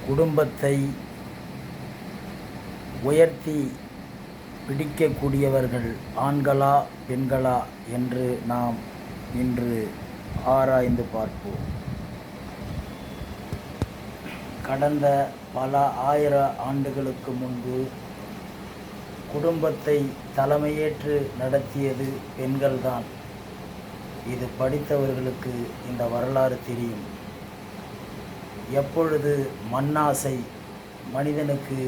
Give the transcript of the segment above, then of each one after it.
குடும்பத்தை உயர்த்தி பிடிக்கக்கூடியவர்கள் ஆண்களா பெண்களா என்று நாம் இன்று ஆராய்ந்து பார்ப்போம். கடந்த பல ஆயிர ஆண்டுகளுக்கு முன்பு குடும்பத்தை தலைமையேற்று நடத்தியது பெண்கள்தான். இது படித்தவர்களுக்கு இந்த வரலாறு தெரியும். எப்பொழுது மண்ணாசை மனிதனுக்கு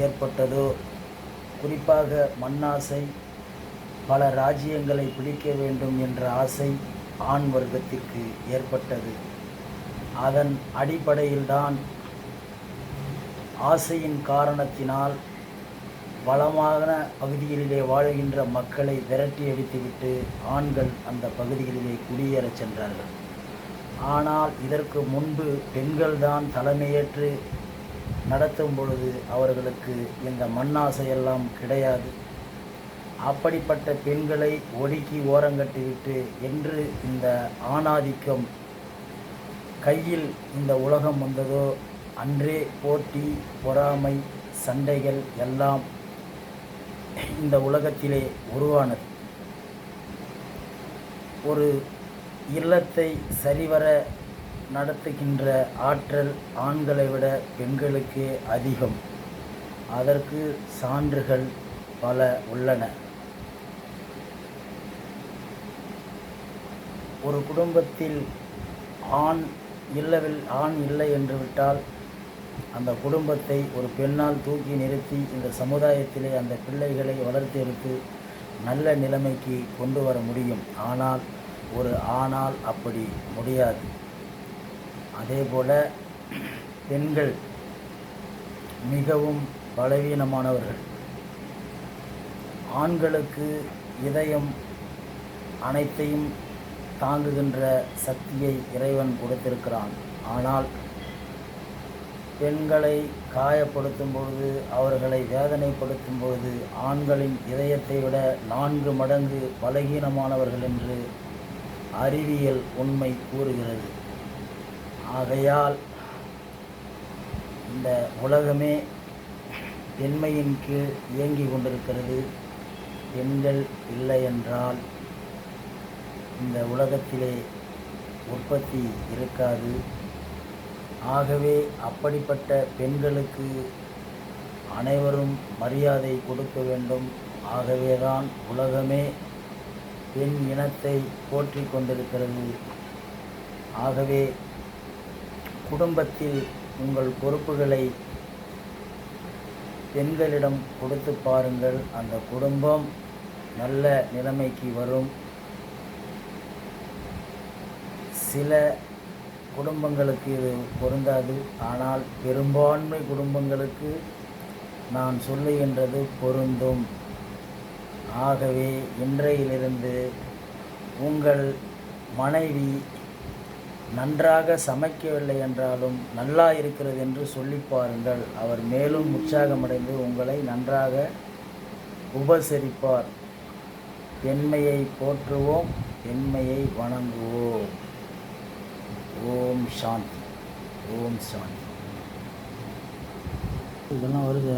ஏற்பட்டதோ, குறிப்பாக மண்ணாசை, பல ராஜ்யங்களை பிடிக்க வேண்டும் என்ற ஆசை ஆண் வர்க்கத்திற்கு ஏற்பட்டது. அதன் அடிப்படையில்தான் ஆசையின் காரணத்தினால் வளமான பகுதிகளிலே வாழ்கின்ற மக்களை விரட்டி அடித்துவிட்டு ஆண்கள் அந்த பகுதிகளிலே குடியேறச் சென்றார்கள். ஆனால் இதற்கு முன்பு பெண்கள்தான் தலைமையேற்று நடத்தும் பொழுது அவர்களுக்கு இந்த மண்ணாசையெல்லாம் கிடையாது. அப்படிப்பட்ட பெண்களை ஒடுக்கி ஓரங்கட்டிவிட்டு என்று இந்த ஆணாதிக்கம் கையில் இந்த உலகம் வந்ததோ அன்றே போட்டி, பொறாமை, சண்டைகள் எல்லாம் இந்த உலகத்திலே உருவானது. ஒரு இல்லத்தை சரிவர நடத்துகின்ற ஆற்றல் ஆண்களை விட பெண்களுக்கே அதிகம். அதற்கு சான்றுகள் பல உள்ளன. ஒரு குடும்பத்தில் ஆண் இல்லை என்று விட்டால் அந்த குடும்பத்தை ஒரு பெண்ணால் தூக்கி நிறுத்தி இந்த சமுதாயத்திலே அந்த பிள்ளைகளை வளர்த்தெடுத்து நல்ல நிலைமைக்கு கொண்டு வர முடியும். ஆனால் ஒரு ஆணால் அப்படி முடியாது. அதேபோல பெண்கள் மிகவும் பலவீனமானவர்கள். ஆண்களுக்கு இதயம் அனைத்தையும் தாங்குகின்ற சக்தியை இறைவன் கொடுத்திருக்கிறான். ஆனால் பெண்களை காயப்படுத்தும் பொழுது, அவர்களை வேதனைப்படுத்தும் பொழுது ஆண்களின் இதயத்தை விட 4 மடங்கு பலகீனமானவர்கள் என்று அறிவியல் உண்மை கூறுகிறது. ஆகையால் இந்த உலகமே பெண்மையின் கீழ் இயங்கி கொண்டிருக்கிறது. பெண்கள் இல்லை என்றால் இந்த உலகத்திலே உற்பத்தி இருக்காது. ஆகவே அப்படிப்பட்ட பெண்களுக்கு அனைவரும் மரியாதை கொடுக்க வேண்டும். ஆகவேதான் உலகமே பெண் இனத்தை போற்றி கொண்டிருக்கிறது. ஆகவே குடும்பத்தில் உங்கள் பொறுப்புகளை பெண்களிடம் கொடுத்து பாருங்கள். அந்த குடும்பம் நல்ல நிலைமைக்கு வரும். சில குடும்பங்களுக்கு இது பொருந்தாது. ஆனால் பெரும்பான்மை குடும்பங்களுக்கு நான் சொல்லுகின்றது பொருந்தும். ஆகவே இன்றையிலிருந்து உங்கள் மனைவி நன்றாக சமைக்கவில்லை என்றாலும் நல்லா இருக்கிறது என்று சொல்லி பாருங்கள். அவர் மேலும் உற்சாகமடைந்து உங்களை நன்றாக உபசரிப்பார். பெண்மையை போற்றுவோம், பெண்மையை வணங்குவோம். ஓம் சாந்தி, ஓம் சாந்தி. இதெல்லாம் வருது.